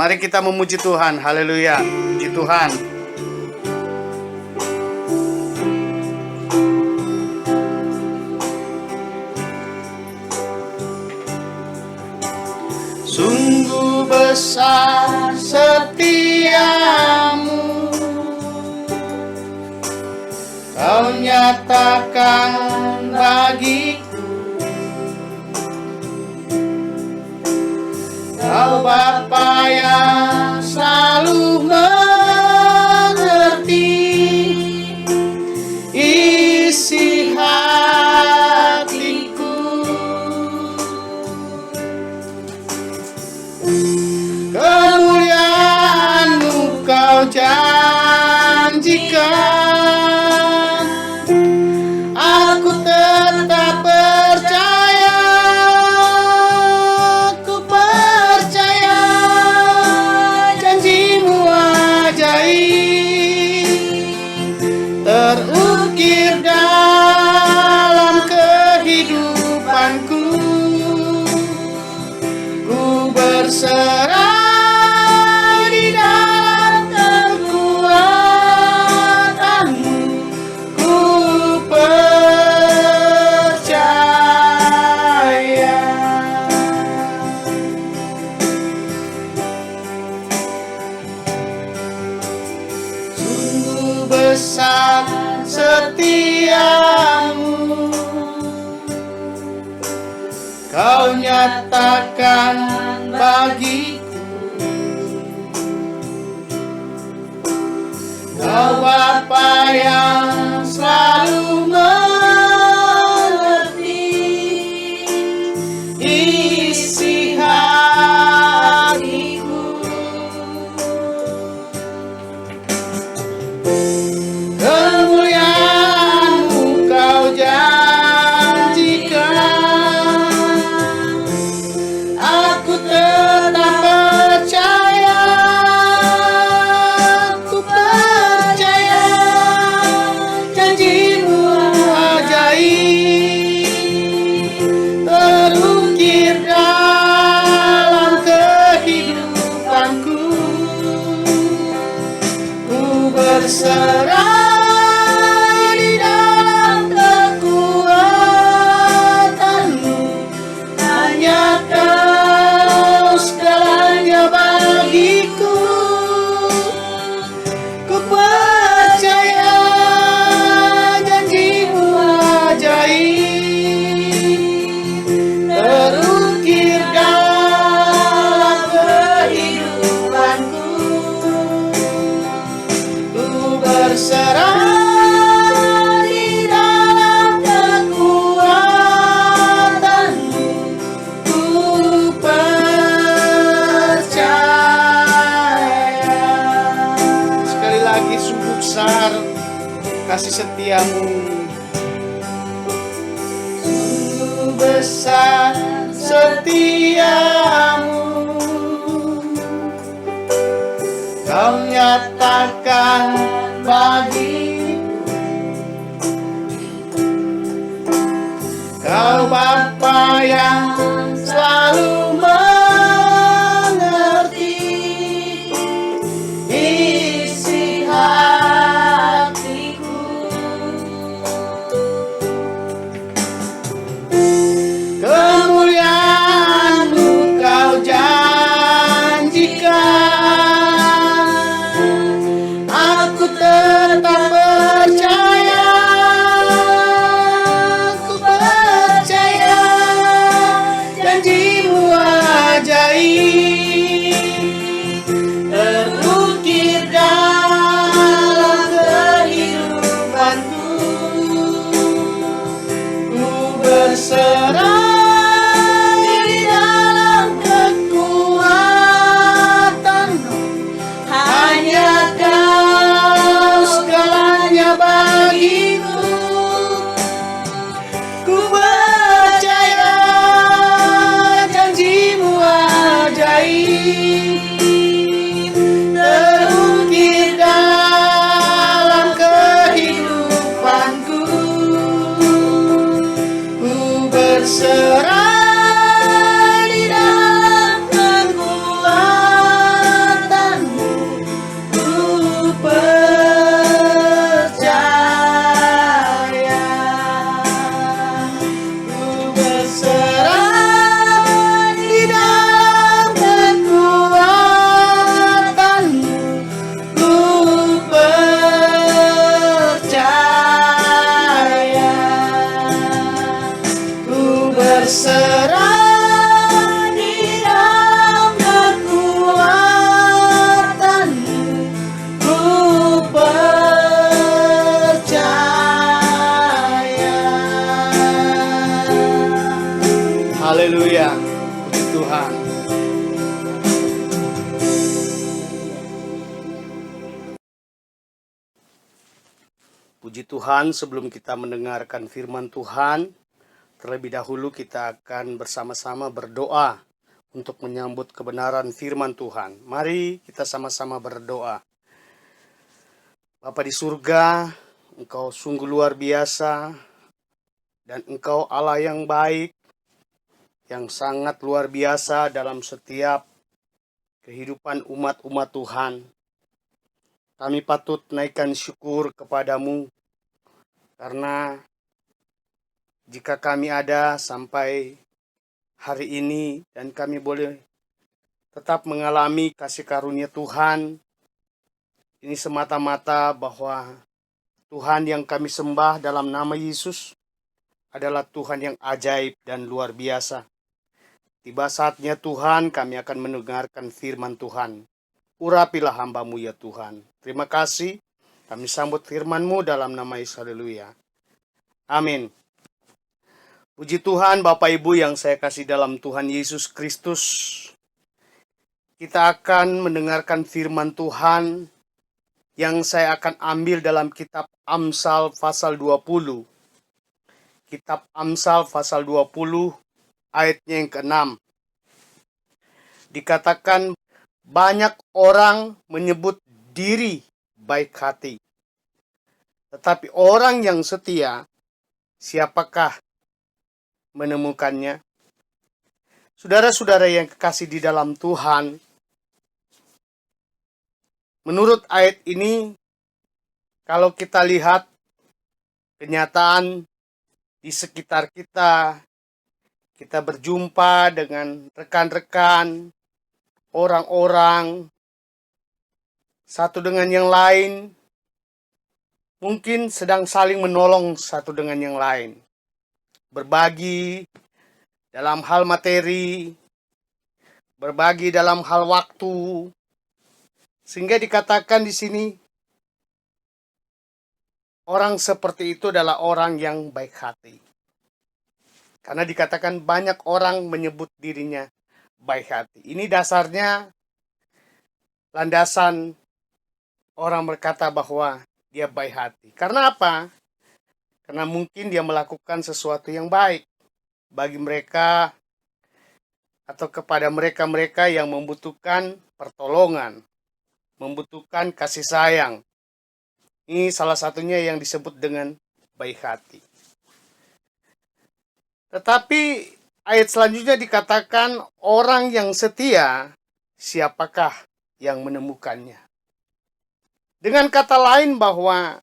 Mari kita memuji Tuhan. Haleluya. Puji Tuhan. Sungguh besar setiamu, Kau nyatakan bagiku. Kau Bapa yang selalu mengerti isi hatiku. Kemuliaan-Mu Kau janjikan, aku tetap percaya, ku percaya janji-Mu ajaib terukir dalam kehidupanku. Ku berserah di dalam kekuatan-Mu, ku percaya. Sungguh besar setiamu, Kau nyatakan bagiku. Kau Bapa yang selalu mengerti isi hatiku. Kemuliaan-Mu Kau janjikan, aku tetap percaya, ku percaya janji-Mu ajaib terukir dalam kehidupanku. Ku berserah di dalam kekuatan-Mu, hanya Kau segalanya bagiku. Ku percaya janji-Mu ajaib terukir dalam kehidupanku. Ku berserah di dalam kekuatan-Mu, ku percaya. Sekali lagi, sungguh besar kasih setiamu, sungguh besar setiamu, Kau nyatakan bagiku. Kau Bapa yang selalu mengerti isi hatiku. Kemuliaan-Mu Kau janjikan, aku tetap percaya, ku percaya Haleluya. Puji Tuhan. Puji Tuhan, sebelum kita mendengarkan firman Tuhan, terlebih dahulu kita akan bersama-sama berdoa untuk menyambut kebenaran firman Tuhan. Mari kita sama-sama berdoa. Bapa di surga, Engkau sungguh luar biasa, dan Engkau Allah yang baik, yang sangat luar biasa dalam setiap kehidupan umat-umat Tuhan. Kami patut naikkan syukur kepadamu, karena jika kami ada sampai hari ini dan kami boleh tetap mengalami kasih karunia Tuhan, ini semata-mata bahwa Tuhan yang kami sembah dalam nama Yesus adalah Tuhan yang ajaib dan luar biasa. Tiba saatnya Tuhan, kami akan mendengarkan firman Tuhan. Urapilah hamba-Mu ya Tuhan. Terima kasih. Kami sambut firman-Mu dalam nama Yesus. Haleluya. Amin. Puji Tuhan, Bapak Ibu yang saya kasih dalam Tuhan Yesus Kristus. Kita akan mendengarkan firman Tuhan yang saya akan ambil dalam kitab Amsal pasal 20. Kitab Amsal pasal 20 ayatnya yang ke-6. Dikatakan banyak orang menyebut diri baik hati, tetapi orang yang setia, siapakah menemukannya? Saudara-saudara yang kekasih di dalam Tuhan, menurut ayat ini, kalau kita lihat kenyataan di sekitar kita, kita berjumpa dengan rekan-rekan, orang-orang, satu dengan yang lain, mungkin sedang saling menolong satu dengan yang lain. Berbagi dalam hal materi, berbagi dalam hal waktu, sehingga dikatakan di sini orang seperti itu adalah orang yang baik hati. Karena dikatakan banyak orang menyebut dirinya baik hati. Ini dasarnya landasan orang berkata bahwa dia baik hati. Karena apa? Karena mungkin dia melakukan sesuatu yang baik bagi mereka atau kepada mereka-mereka yang membutuhkan pertolongan, membutuhkan kasih sayang. Ini salah satunya yang disebut dengan baik hati. Tetapi ayat selanjutnya dikatakan orang yang setia, siapakah yang menemukannya? Dengan kata lain bahwa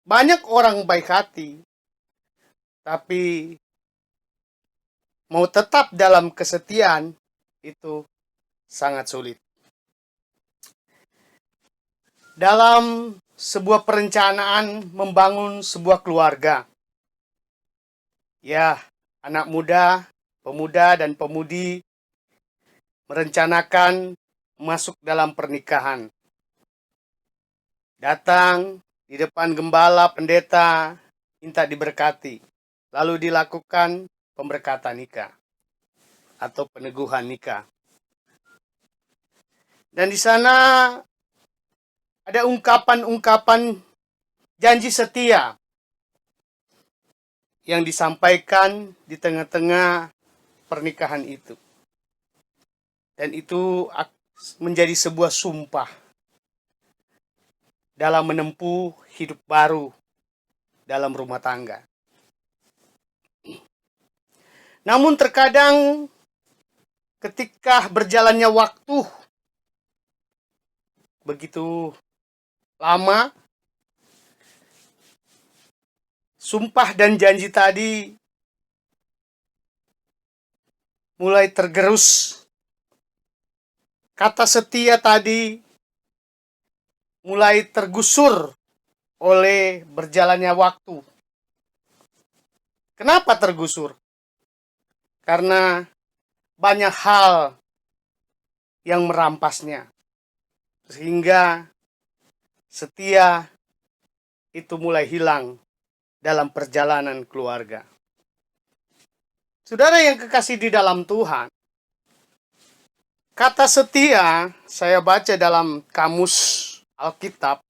banyak orang baik hati, tapi mau tetap dalam kesetiaan itu sangat sulit. Dalam sebuah perencanaan membangun sebuah keluarga, ya, anak muda, pemuda, dan pemudi merencanakan masuk dalam pernikahan. Datang di depan gembala, pendeta, minta diberkati. Lalu dilakukan pemberkatan nikah atau peneguhan nikah. Dan di sana ada ungkapan-ungkapan janji setia yang disampaikan di tengah-tengah pernikahan itu. Dan itu menjadi sebuah sumpah dalam menempuh hidup baru dalam rumah tangga. Namun terkadang ketika berjalannya waktu begitu lama, sumpah dan janji tadi mulai tergerus. Kata setia tadi mulai tergusur oleh berjalannya waktu. Kenapa tergusur? Karena banyak hal yang merampasnya. Sehingga setia itu mulai hilang dalam perjalanan keluarga. Saudara yang kekasih di dalam Tuhan, kata setia saya baca dalam kamus Alkitab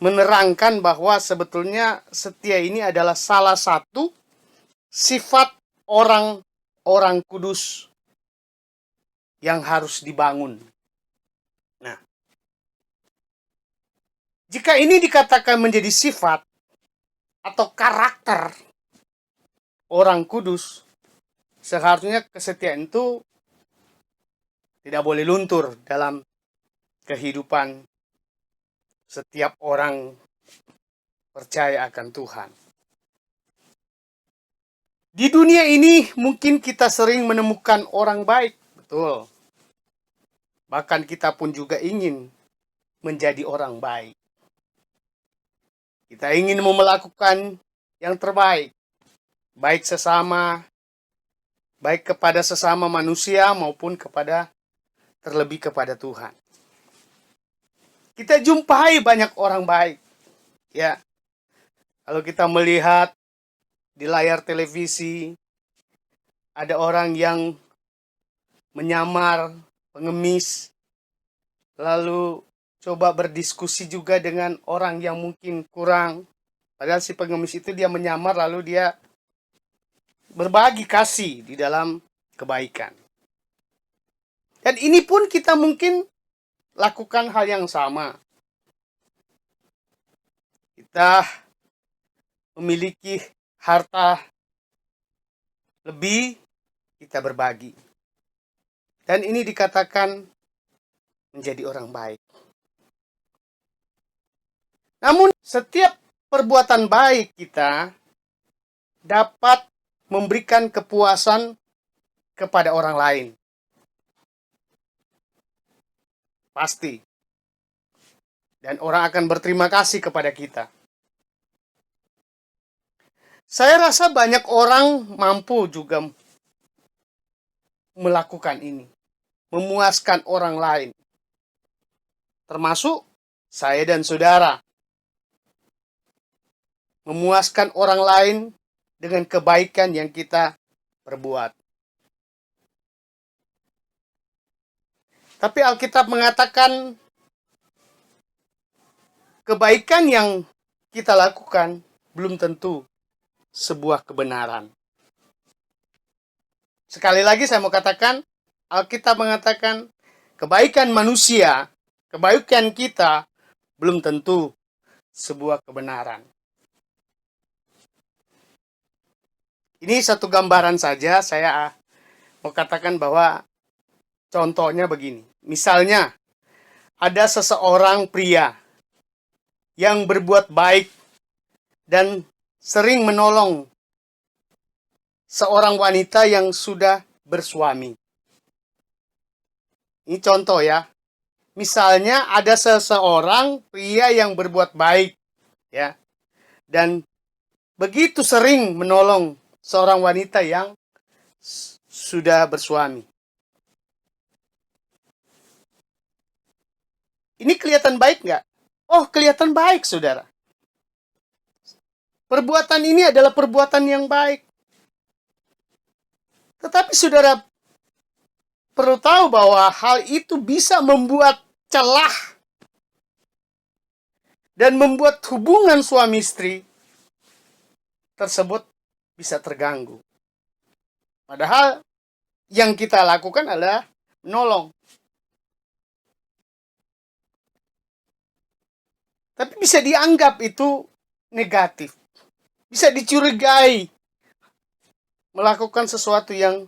menerangkan bahwa sebetulnya setia ini adalah salah satu sifat orang kudus yang harus dibangun. Nah, jika ini dikatakan menjadi sifat atau karakter orang kudus, seharusnya kesetiaan itu tidak boleh luntur dalam kehidupan setiap orang percaya akan Tuhan. Di dunia ini mungkin kita sering menemukan orang baik, betul. Bahkan kita pun juga ingin menjadi orang baik. Kita ingin melakukan yang terbaik, baik kepada sesama manusia maupun terlebih kepada Tuhan. Kita jumpai banyak orang baik, ya. Kalau kita melihat di layar televisi, ada orang yang menyamar, pengemis, lalu coba berdiskusi juga dengan orang yang mungkin kurang. Padahal si pengemis itu dia menyamar, lalu dia berbagi kasih di dalam kebaikan. Dan ini pun kita mungkin lakukan hal yang sama. Kita memiliki harta lebih, kita berbagi. Dan ini dikatakan menjadi orang baik. Namun setiap perbuatan baik kita dapat memberikan kepuasan kepada orang lain. Pasti. Dan orang akan berterima kasih kepada kita. Saya rasa banyak orang mampu juga melakukan ini. Memuaskan orang lain. Termasuk saya dan saudara. Memuaskan orang lain dengan kebaikan yang kita perbuat. Tapi Alkitab mengatakan kebaikan yang kita lakukan belum tentu sebuah kebenaran. Sekali lagi saya mau katakan, Alkitab mengatakan kebaikan manusia, kebaikan kita belum tentu sebuah kebenaran. Ini satu gambaran saja, saya mau katakan bahwa contohnya begini. Misalnya, ada seseorang pria yang berbuat baik dan sering menolong seorang wanita yang sudah bersuami. Ini contoh ya. Misalnya ada seseorang pria yang berbuat baik, ya, dan begitu sering menolong seorang wanita yang sudah bersuami. Ini kelihatan baik nggak? Oh, kelihatan baik, saudara. Perbuatan ini adalah perbuatan yang baik. Tetapi saudara perlu tahu bahwa hal itu bisa membuat celah dan membuat hubungan suami istri tersebut bisa terganggu. Padahal yang kita lakukan adalah menolong. Tapi bisa dianggap itu negatif. Bisa dicurigai melakukan sesuatu yang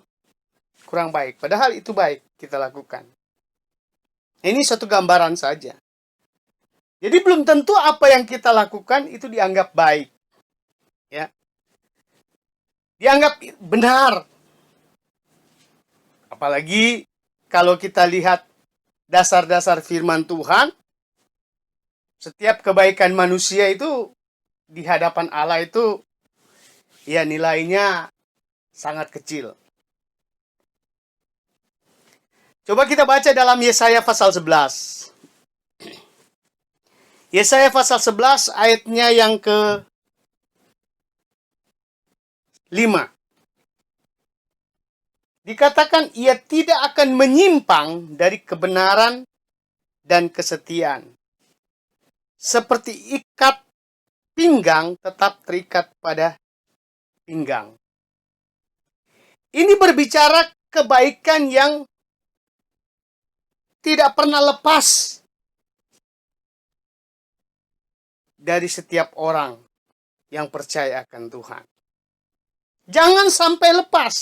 kurang baik. Padahal itu baik kita lakukan. Ini satu gambaran saja. Jadi belum tentu apa yang kita lakukan itu dianggap baik. Ya. Dianggap benar. Apalagi kalau kita lihat dasar-dasar firman Tuhan, setiap kebaikan manusia itu di hadapan Allah itu ya nilainya sangat kecil. Coba kita baca dalam Yesaya pasal 11. Yesaya pasal 11 ayatnya yang ke-5. Dikatakan ia tidak akan menyimpang dari kebenaran dan kesetiaan. Seperti ikat pinggang tetap terikat pada pinggang. Ini berbicara kebaikan yang tidak pernah lepas dari setiap orang yang percaya akan Tuhan. Jangan sampai lepas.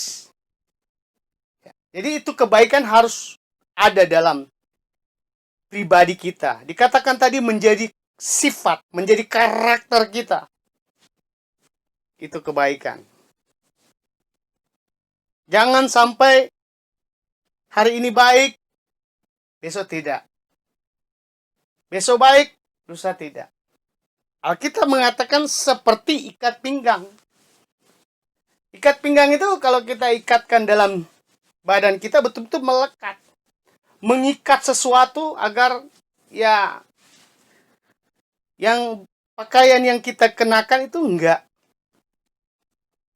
Jadi itu kebaikan harus ada dalam pribadi kita. Dikatakan tadi menjadi sifat, menjadi karakter kita. Itu kebaikan. Jangan sampai hari ini baik, besok tidak. Besok baik, lusa tidak. Alkitab mengatakan seperti ikat pinggang. Ikat pinggang itu kalau kita ikatkan dalam badan kita betul-betul melekat. Mengikat sesuatu agar ya yang pakaian yang kita kenakan itu enggak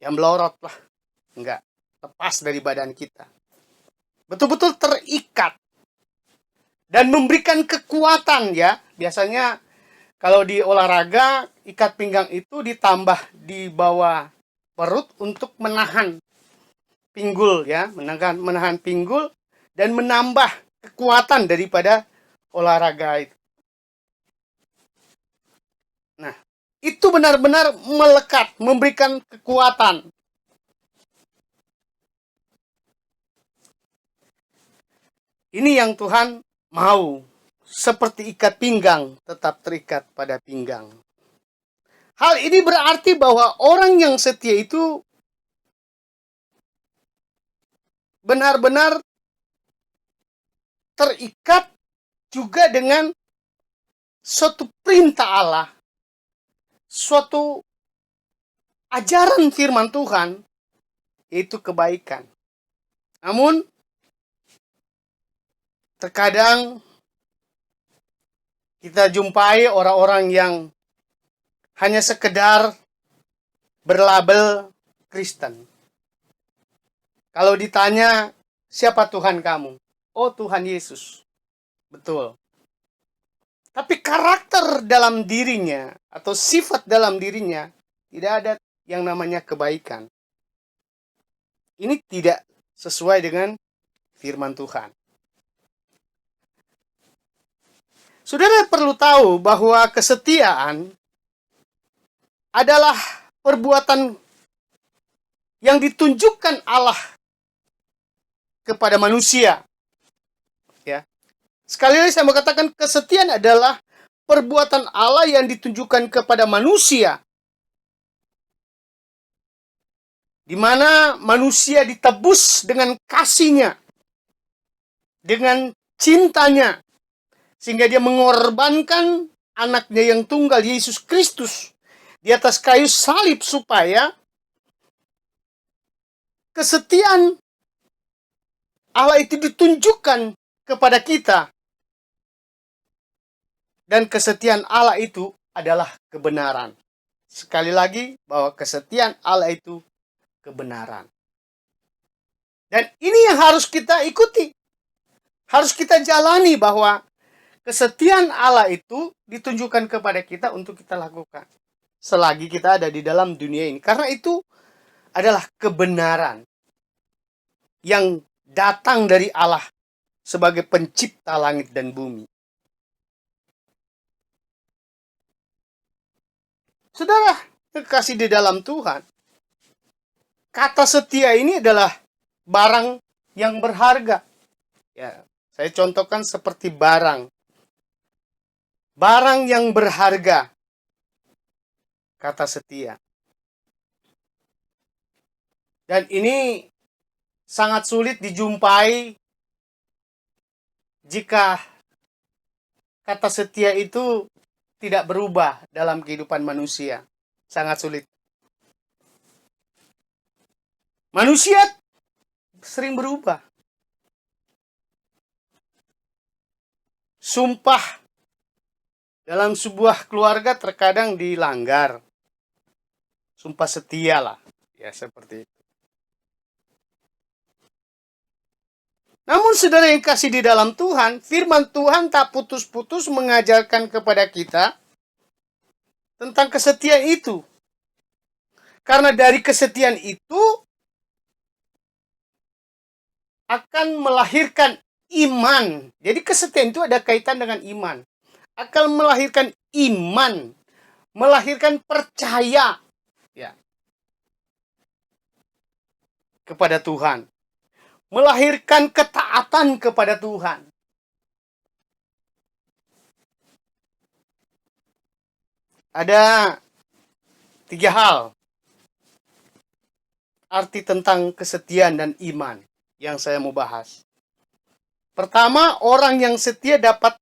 yang melorot lah. Enggak lepas dari badan kita. Betul-betul terikat. Dan memberikan kekuatan ya. Biasanya kalau di olahraga, ikat pinggang itu ditambah di bawah perut untuk menahan pinggul ya, menahan pinggul dan menambah kekuatan daripada olahraga itu. Nah, itu benar-benar melekat, memberikan kekuatan. Ini yang Tuhan mau. Seperti ikat pinggang tetap terikat pada pinggang. Hal ini berarti bahwa orang yang setia itu benar-benar terikat juga dengan suatu perintah Allah, suatu ajaran firman Tuhan, yaitu kebaikan. Namun, terkadang kita jumpai orang-orang yang hanya sekedar berlabel Kristen. Kalau ditanya, siapa Tuhan kamu? Oh, Tuhan Yesus. Betul. Tapi karakter dalam dirinya, atau sifat dalam dirinya, tidak ada yang namanya kebaikan. Ini tidak sesuai dengan firman Tuhan. Saudara perlu tahu bahwa kesetiaan adalah perbuatan yang ditunjukkan Allah kepada manusia. Ya. Sekali lagi saya mau katakan kesetiaan adalah perbuatan Allah yang ditunjukkan kepada manusia. Di mana manusia ditebus dengan kasihnya, dengan cintanya, sehingga dia mengorbankan anaknya yang tunggal, Yesus Kristus, di atas kayu salib supaya kesetiaan Allah itu ditunjukkan kepada kita. Dan kesetiaan Allah itu adalah kebenaran. Sekali lagi, bahwa kesetiaan Allah itu kebenaran. Dan ini yang harus kita ikuti. Harus kita jalani bahwa kesetiaan Allah itu ditunjukkan kepada kita untuk kita lakukan. Selagi kita ada di dalam dunia ini. Karena itu adalah kebenaran yang datang dari Allah sebagai pencipta langit dan bumi. Saudara, kekasih di dalam Tuhan, kata setia ini adalah barang yang berharga. Ya, saya contohkan seperti barang. Barang yang berharga. Kata setia. Dan ini sangat sulit dijumpai jika kata setia itu tidak berubah dalam kehidupan manusia. Sangat sulit. Manusia sering berubah. Sumpah dalam sebuah keluarga terkadang dilanggar. Sumpah setia lah. Ya, seperti itu. Namun saudara yang kasih di dalam Tuhan, firman Tuhan tak putus-putus mengajarkan kepada kita tentang kesetiaan itu. Karena dari kesetiaan itu akan melahirkan iman. Jadi kesetiaan itu ada kaitan dengan iman. Akan melahirkan iman, melahirkan percaya ya, kepada Tuhan. Melahirkan ketaatan kepada Tuhan. Ada 3 hal arti tentang kesetiaan dan iman yang saya mau bahas. Pertama, orang yang setia dapat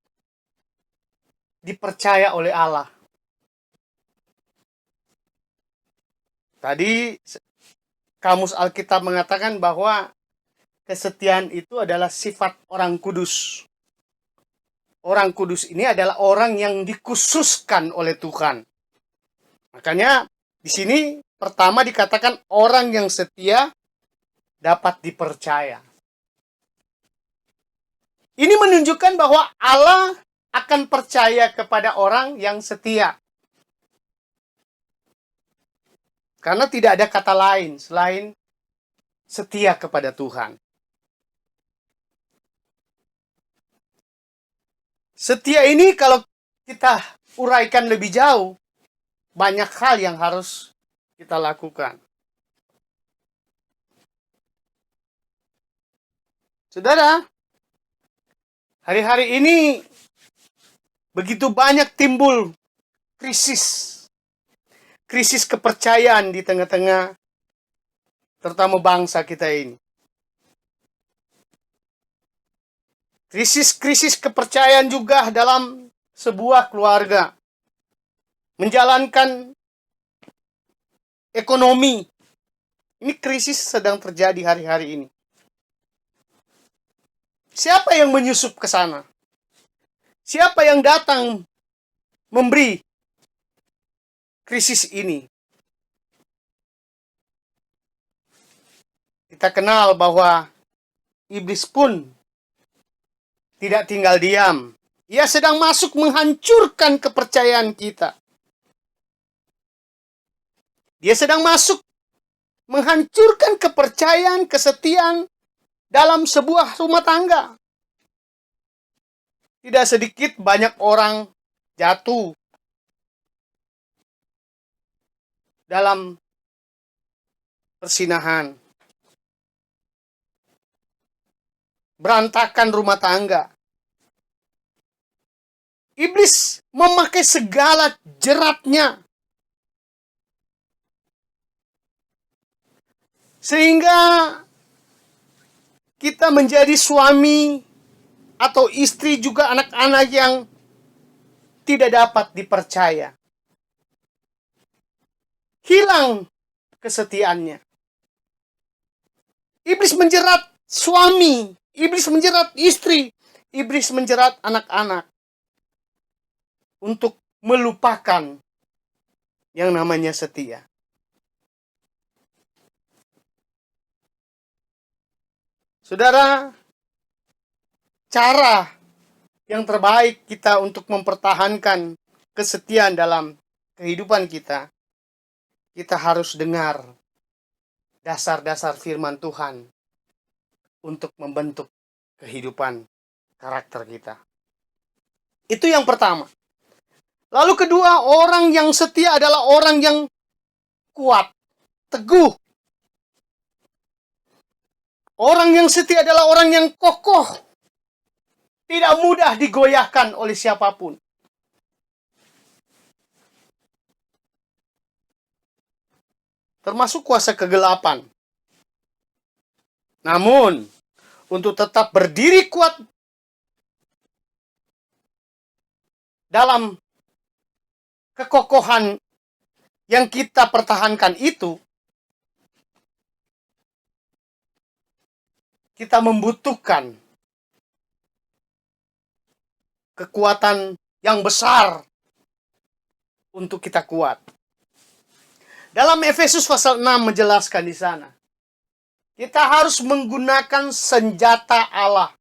dipercaya oleh Allah. Tadi Kamus Alkitab mengatakan bahwa kesetiaan itu adalah sifat orang kudus. Orang kudus ini adalah orang yang dikhususkan oleh Tuhan. Makanya di sini pertama dikatakan orang yang setia dapat dipercaya. Ini menunjukkan bahwa Allah akan percaya kepada orang yang setia. Karena tidak ada kata lain selain setia kepada Tuhan. Setia ini kalau kita uraikan lebih jauh, banyak hal yang harus kita lakukan. Saudara, hari-hari ini begitu banyak timbul krisis. Krisis kepercayaan di tengah-tengah terutama bangsa kita ini. Krisis-krisis kepercayaan juga dalam sebuah keluarga. Menjalankan ekonomi. Ini krisis sedang terjadi hari-hari ini. Siapa yang menyusup ke sana? Siapa yang datang memberi krisis ini? Kita kenal bahwa iblis pun tidak tinggal diam. Ia sedang masuk menghancurkan kepercayaan kita. Dia sedang masuk menghancurkan kepercayaan, kesetiaan dalam sebuah rumah tangga. Tidak sedikit banyak orang jatuh dalam persinahan. Berantakan rumah tangga. Iblis memakai segala jeratnya. Sehingga kita menjadi suami atau istri juga anak-anak yang tidak dapat dipercaya. Hilang kesetiaannya. Iblis menjerat suami, iblis menjerat istri, iblis menjerat anak-anak untuk melupakan yang namanya setia. Saudara, cara yang terbaik kita untuk mempertahankan kesetiaan dalam kehidupan kita, kita harus dengar dasar-dasar firman Tuhan untuk membentuk kehidupan karakter kita. Itu yang pertama. Lalu kedua, orang yang setia adalah orang yang kuat, teguh. Orang yang setia adalah orang yang kokoh. Tidak mudah digoyahkan oleh siapapun. Termasuk kuasa kegelapan. Namun, untuk tetap berdiri kuat dalam kekokohan yang kita pertahankan itu, kita membutuhkan kekuatan yang besar untuk kita kuat. Dalam Efesus pasal 6 menjelaskan di sana. Kita harus menggunakan senjata Allah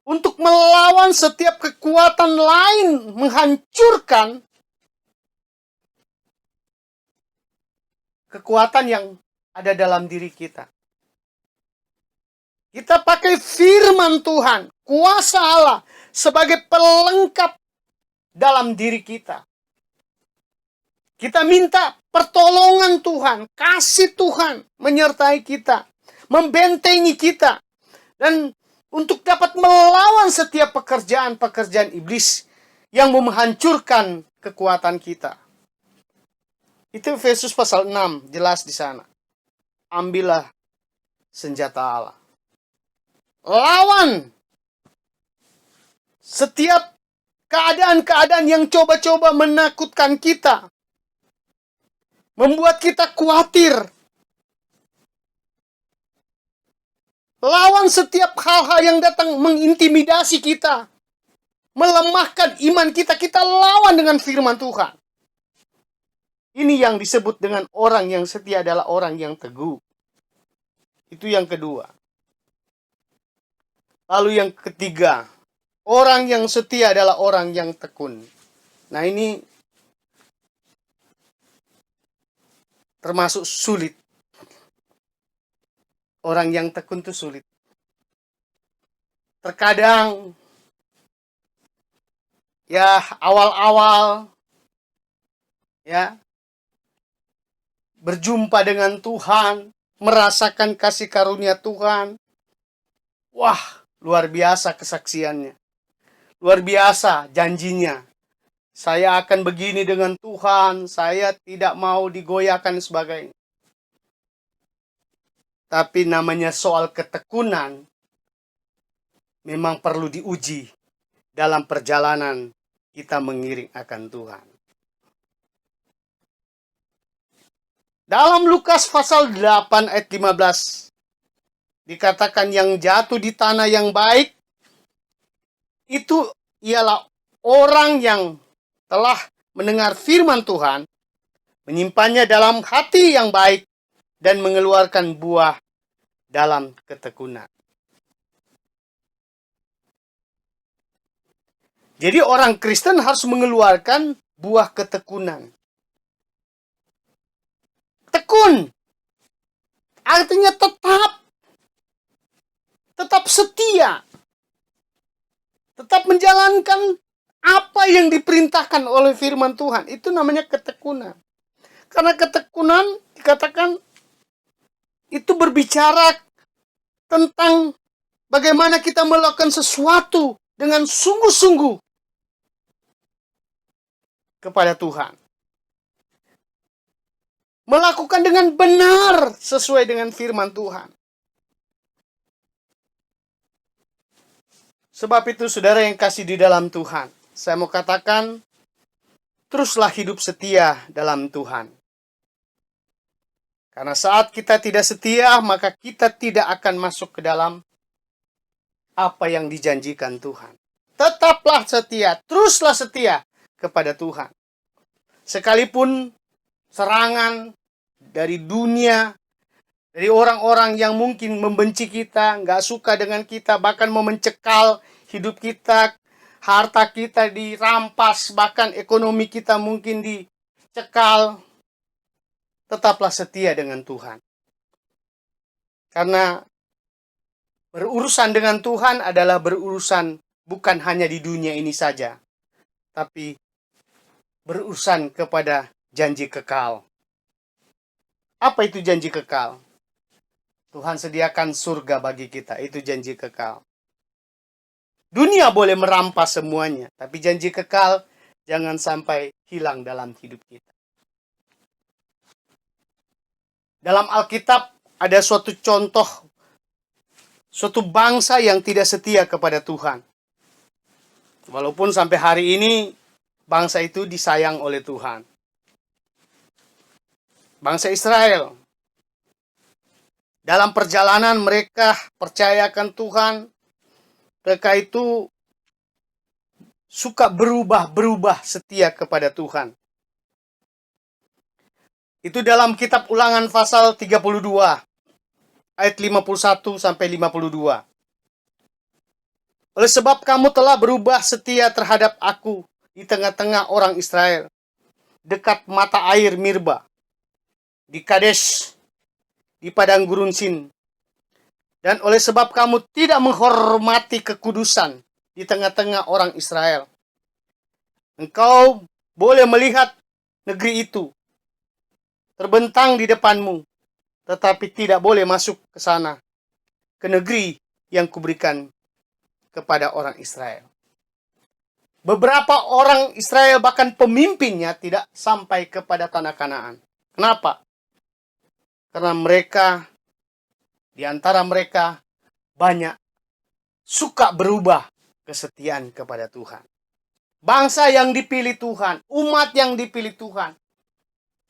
untuk melawan setiap kekuatan lain, menghancurkan kekuatan yang ada dalam diri kita. Kita pakai firman Tuhan, kuasa Allah, sebagai pelengkap dalam diri kita. Kita minta pertolongan Tuhan, kasih Tuhan menyertai kita, membentengi kita, dan untuk dapat melawan setiap pekerjaan-pekerjaan iblis yang menghancurkan kekuatan kita. Itu Efesus pasal 6, jelas di sana. Ambillah senjata Allah. Lawan setiap keadaan-keadaan yang coba-coba menakutkan kita, membuat kita khawatir. Lawan setiap hal-hal yang datang mengintimidasi kita, melemahkan iman kita. Kita lawan dengan firman Tuhan. Ini yang disebut dengan orang yang setia adalah orang yang teguh. Itu yang kedua. Lalu yang ketiga, orang yang setia adalah orang yang tekun. Nah, ini termasuk sulit. Orang yang tekun itu sulit. Terkadang, ya awal-awal, ya, berjumpa dengan Tuhan, merasakan kasih karunia Tuhan. Wah, luar biasa kesaksiannya. Luar biasa janjinya. Saya akan begini dengan Tuhan, saya tidak mau digoyahkan sebagainya. Tapi namanya soal ketekunan memang perlu diuji dalam perjalanan kita mengiring akan Tuhan. Dalam Lukas pasal 8 ayat 15 dikatakan yang jatuh di tanah yang baik itu ialah orang yang telah mendengar firman Tuhan, menyimpannya dalam hati yang baik, dan mengeluarkan buah dalam ketekunan. Jadi orang Kristen harus mengeluarkan buah ketekunan. Tekun artinya tetap setia, tetap menjalankan apa yang diperintahkan oleh firman Tuhan. Itu namanya ketekunan. Karena ketekunan dikatakan itu berbicara tentang bagaimana kita melakukan sesuatu dengan sungguh-sungguh kepada Tuhan. Melakukan dengan benar sesuai dengan firman Tuhan. Sebab itu saudara yang kasih di dalam Tuhan, saya mau katakan, teruslah hidup setia dalam Tuhan. Karena saat kita tidak setia, maka kita tidak akan masuk ke dalam apa yang dijanjikan Tuhan. Tetaplah setia, teruslah setia kepada Tuhan. Sekalipun serangan dari dunia, dari orang-orang yang mungkin membenci kita, nggak suka dengan kita, bahkan mau mencekal hidup kita, harta kita dirampas, bahkan ekonomi kita mungkin dicekal, tetaplah setia dengan Tuhan. Karena berurusan dengan Tuhan adalah berurusan bukan hanya di dunia ini saja, tapi berurusan kepada janji kekal. Apa itu janji kekal? Tuhan sediakan surga bagi kita, itu janji kekal. Dunia boleh merampas semuanya, tapi janji kekal jangan sampai hilang dalam hidup kita. Dalam Alkitab ada suatu contoh, suatu bangsa yang tidak setia kepada Tuhan. Walaupun sampai hari ini bangsa itu disayang oleh Tuhan. Bangsa Israel. Dalam perjalanan mereka percayakan Tuhan, mereka itu suka berubah-berubah setia kepada Tuhan. Itu dalam kitab Ulangan pasal 32 ayat 51 sampai 52. Oleh sebab kamu telah berubah setia terhadap aku di tengah-tengah orang Israel, dekat mata air Mirba, di Kades, di padang gurun Sin. Dan oleh sebab kamu tidak menghormati kekudusan di tengah-tengah orang Israel, engkau boleh melihat negeri itu terbentang di depanmu, tetapi tidak boleh masuk ke sana, ke negeri yang kuberikan kepada orang Israel. Beberapa orang Israel, bahkan pemimpinnya, tidak sampai kepada tanah Kanaan. Kenapa? Karena mereka, di antara mereka, banyak suka berubah kesetiaan kepada Tuhan. Bangsa yang dipilih Tuhan, umat yang dipilih Tuhan.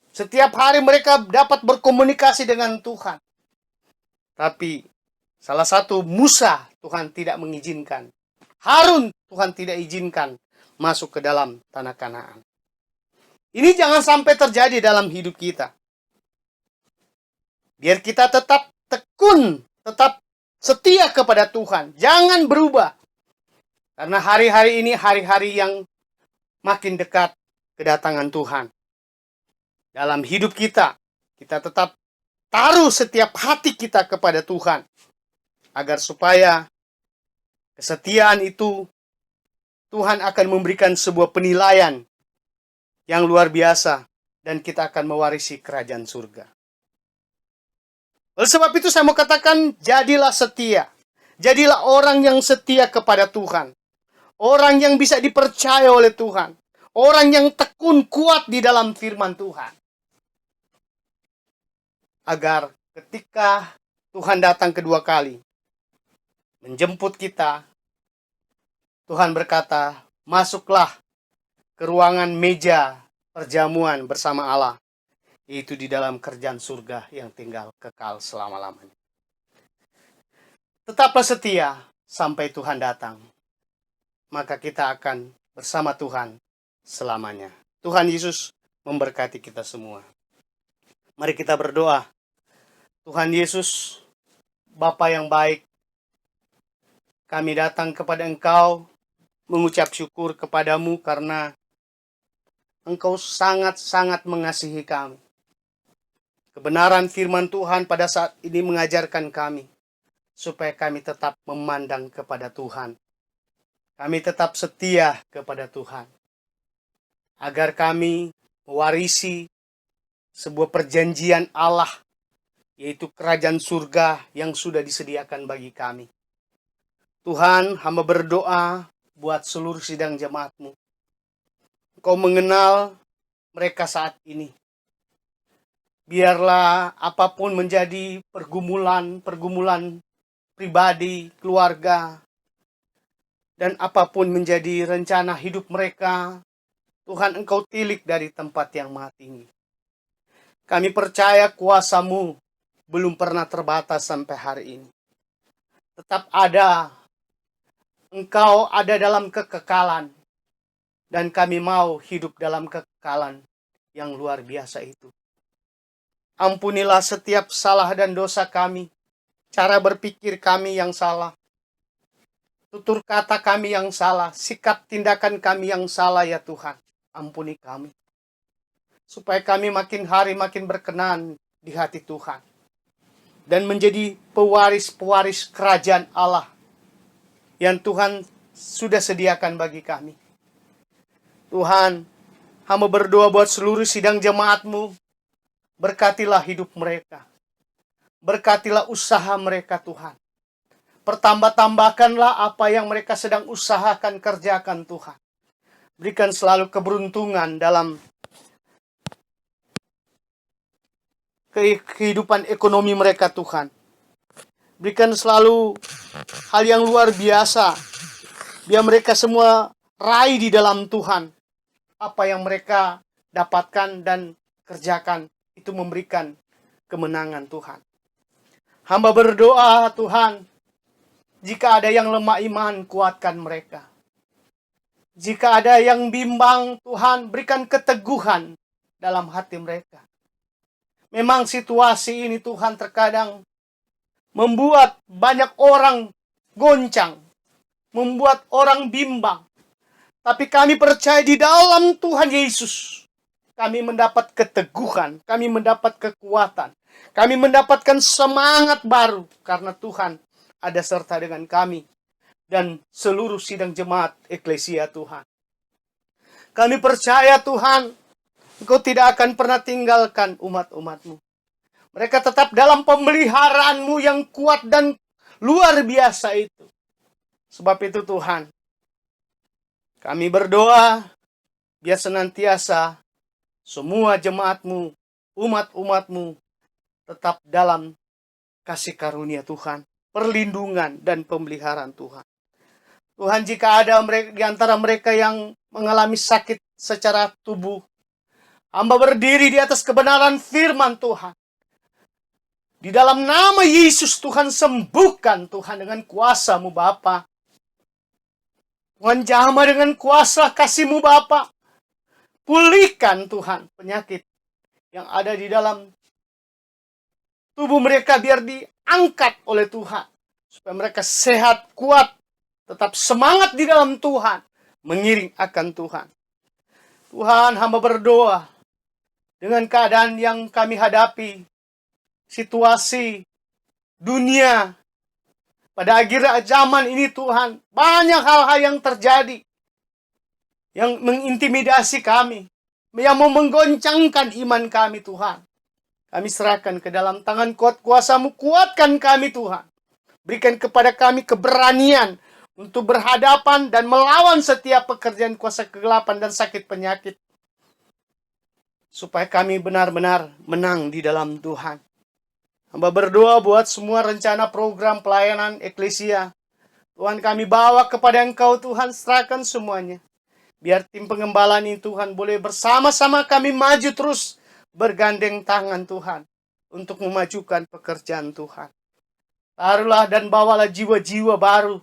Setiap hari mereka dapat berkomunikasi dengan Tuhan. Tapi salah satu Musa Tuhan tidak mengizinkan. Harun Tuhan tidak izinkan masuk ke dalam tanah Kanaan. Ini jangan sampai terjadi dalam hidup kita. Biar kita tetap tekun, tetap setia kepada Tuhan. Jangan berubah. Karena hari-hari ini hari-hari yang makin dekat kedatangan Tuhan. Dalam hidup kita, kita tetap taruh setiap hati kita kepada Tuhan. Agar supaya kesetiaan itu Tuhan akan memberikan sebuah penilaian yang luar biasa. Dan kita akan mewarisi kerajaan surga. Oleh sebab itu saya mau katakan, jadilah setia. Jadilah orang yang setia kepada Tuhan. Orang yang bisa dipercaya oleh Tuhan. Orang yang tekun kuat di dalam firman Tuhan. Agar ketika Tuhan datang kedua kali, menjemput kita, Tuhan berkata, masuklah ke ruangan meja perjamuan bersama Allah. Yaitu di dalam kerajaan surga yang tinggal kekal selama-lamanya. Tetaplah setia sampai Tuhan datang. Maka kita akan bersama Tuhan selamanya. Tuhan Yesus memberkati kita semua. Mari kita berdoa. Tuhan Yesus, Bapa yang baik, kami datang kepada Engkau, mengucap syukur kepadamu karena Engkau sangat-sangat mengasihi kami. Kebenaran firman Tuhan pada saat ini mengajarkan kami, supaya kami tetap memandang kepada Tuhan. Kami tetap setia kepada Tuhan. Agar kami mewarisi sebuah perjanjian Allah, yaitu kerajaan surga yang sudah disediakan bagi kami. Tuhan, hamba berdoa buat seluruh sidang jemaat-Mu. Engkau mengenal mereka saat ini. Biarlah apapun menjadi pergumulan pribadi, keluarga, dan apapun menjadi rencana hidup mereka, Tuhan Engkau tilik dari tempat yang maha tinggi. Kami percaya kuasa-Mu belum pernah terbatas sampai hari ini. Tetap ada, Engkau ada dalam kekekalan, dan kami mau hidup dalam kekekalan yang luar biasa itu. Ampunilah setiap salah dan dosa kami, cara berpikir kami yang salah, tutur kata kami yang salah, sikap tindakan kami yang salah ya Tuhan. Ampuni kami. Supaya kami makin hari makin berkenan di hati Tuhan. Dan menjadi pewaris-pewaris kerajaan Allah yang Tuhan sudah sediakan bagi kami. Tuhan, hamba berdoa buat seluruh sidang jemaat-Mu. Berkatilah hidup mereka. Berkatilah usaha mereka Tuhan. Pertambah-tambahkanlah apa yang mereka sedang usahakan kerjakan Tuhan. Berikan selalu keberuntungan dalam kehidupan ekonomi mereka Tuhan. Berikan selalu hal yang luar biasa. Biar mereka semua raih di dalam Tuhan. Apa yang mereka dapatkan dan kerjakan itu memberikan kemenangan Tuhan. Hamba berdoa Tuhan, jika ada yang lemah iman, kuatkan mereka. Jika ada yang bimbang, Tuhan berikan keteguhan dalam hati mereka. Memang situasi ini Tuhan terkadang membuat banyak orang goncang, membuat orang bimbang. Tapi kami percaya di dalam Tuhan Yesus, kami mendapat keteguhan, kami mendapat kekuatan, kami mendapatkan semangat baru karena Tuhan ada serta dengan kami dan seluruh sidang jemaat eklesia Tuhan. Kami percaya Tuhan, Engkau tidak akan pernah tinggalkan umat-umat-Mu. Mereka tetap dalam pemeliharaan-Mu yang kuat dan luar biasa itu. Sebab itu Tuhan, kami berdoa biar senantiasa semua jemaat-Mu, umat-umat-Mu tetap dalam kasih karunia Tuhan, perlindungan dan pemeliharaan Tuhan. Tuhan, jika ada di antara mereka yang mengalami sakit secara tubuh, hamba berdiri di atas kebenaran firman Tuhan. Di dalam nama Yesus Tuhan sembuhkan Tuhan dengan kuasa-Mu Bapa. Tuhan jamah dengan kuasa kasih-Mu Bapa. Pulihkan Tuhan penyakit yang ada di dalam tubuh mereka biar diangkat oleh Tuhan. Supaya mereka sehat, kuat, tetap semangat di dalam Tuhan, mengiring akan Tuhan. Tuhan, hamba berdoa dengan keadaan yang kami hadapi, situasi dunia pada akhir zaman ini Tuhan, banyak hal-hal yang terjadi yang mengintimidasi kami, yang mau menggoncangkan iman kami Tuhan. Kami serahkan ke dalam tangan kuat kuasa-Mu, kuatkan kami Tuhan. Berikan kepada kami keberanian untuk berhadapan dan melawan setiap pekerjaan kuasa kegelapan dan sakit penyakit. Supaya kami benar-benar menang di dalam Tuhan. Hamba berdoa buat semua rencana program pelayanan eklesia. Tuhan, kami bawa kepada Engkau Tuhan, serahkan semuanya. Biar tim pengembalaan ini Tuhan boleh bersama-sama kami maju terus bergandeng tangan Tuhan untuk memajukan pekerjaan Tuhan. Taruhlah dan bawalah jiwa-jiwa baru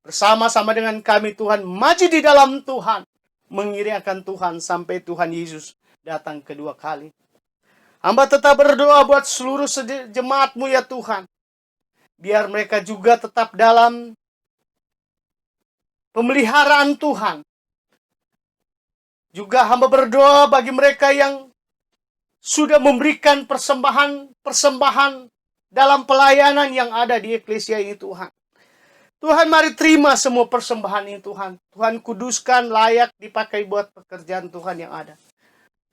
bersama-sama dengan kami Tuhan, maju di dalam Tuhan, mengiring akan Tuhan sampai Tuhan Yesus datang kedua kali. Hamba tetap berdoa buat seluruh jemaat-Mu ya Tuhan. Biar mereka juga tetap dalam pemeliharaan Tuhan. Juga hamba berdoa bagi mereka yang sudah memberikan persembahan dalam pelayanan yang ada di eklesia ini Tuhan. Tuhan, mari terima semua persembahan ini Tuhan. Tuhan, kuduskan, layak dipakai buat pekerjaan Tuhan yang ada.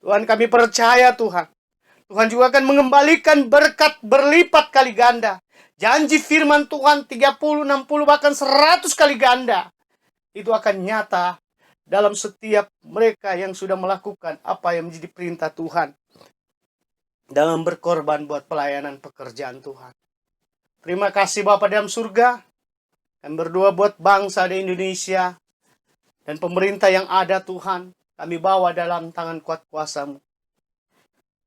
Tuhan, kami percaya Tuhan. Tuhan juga akan mengembalikan berkat berlipat kali ganda. Janji firman Tuhan 30, 60, bahkan 100 kali ganda. Itu akan nyata dalam setiap mereka yang sudah melakukan apa yang menjadi perintah Tuhan. Dalam berkorban buat pelayanan pekerjaan Tuhan. Terima kasih Bapa dalam surga. Kami berdoa buat bangsa di Indonesia dan pemerintah yang ada Tuhan. Kami bawa dalam tangan kuat kuasa-Mu.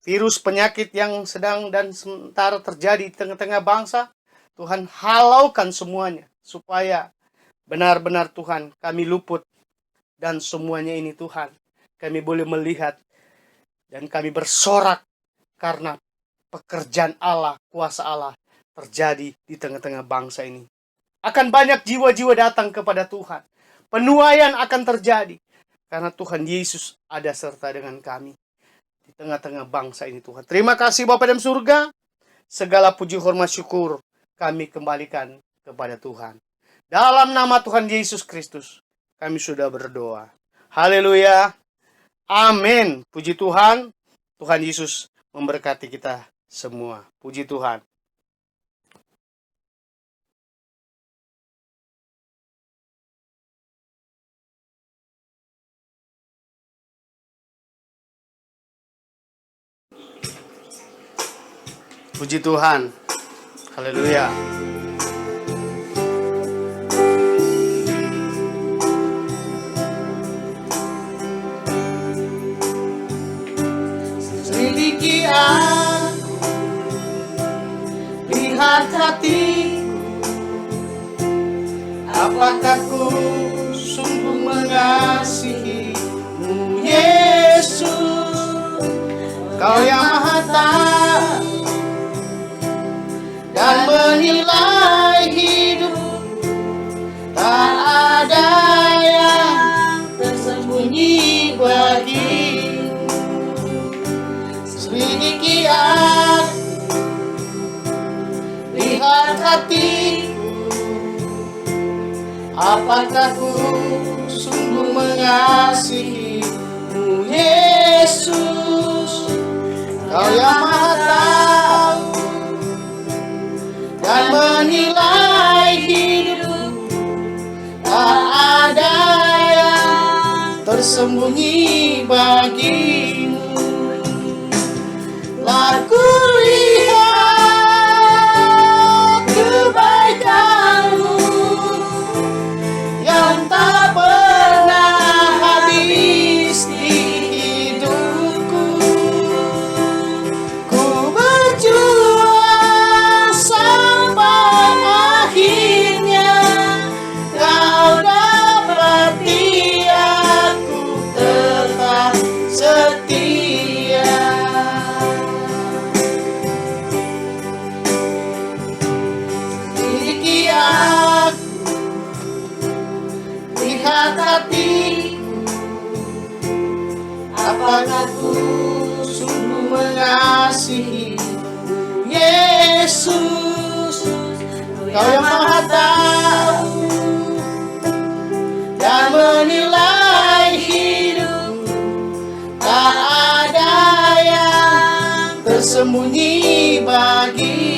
Virus penyakit yang sedang dan sementara terjadi di tengah-tengah bangsa, Tuhan halaukan semuanya. Supaya benar-benar Tuhan kami luput. Dan semuanya ini Tuhan, kami boleh melihat dan kami bersorak karena pekerjaan Allah, kuasa Allah terjadi di tengah-tengah bangsa ini. Akan banyak jiwa-jiwa datang kepada Tuhan. Penuaian akan terjadi. Karena Tuhan Yesus ada serta dengan kami. Di tengah-tengah bangsa ini Tuhan. Terima kasih Bapa dalam surga. Segala puji hormat syukur kami kembalikan kepada Tuhan. Dalam nama Tuhan Yesus Kristus kami sudah berdoa. Haleluya. Amin. Puji Tuhan. Tuhan Yesus memberkati kita semua. Puji Tuhan. Puji Tuhan. Haleluya. Selidiki aku, lihat hatiku, apakah ku sungguh mengasihi-Mu Yesus, Kau yang Maha Tahu menilai hidup. Tak ada yang tersembunyi bagimu. Selidiki aku, lihat hatiku. Apakah ku sungguh mengasihimu, Yesus? Kau yang Maha tahu dan menilai hidup. Tak ada yang tersembunyi bagimu. Aku lihat kebaikanmu yang tak pernah habis di hidupku. Ku berjuang sampai akhirnya kau dapati aku tetap setia. Miliki aku, lihat hatiku. Apakah ku sungguh mengasihimu, Yesus? Kau yang Maha tahu dan menilai hidup. Tak ada yang tersembunyi bagi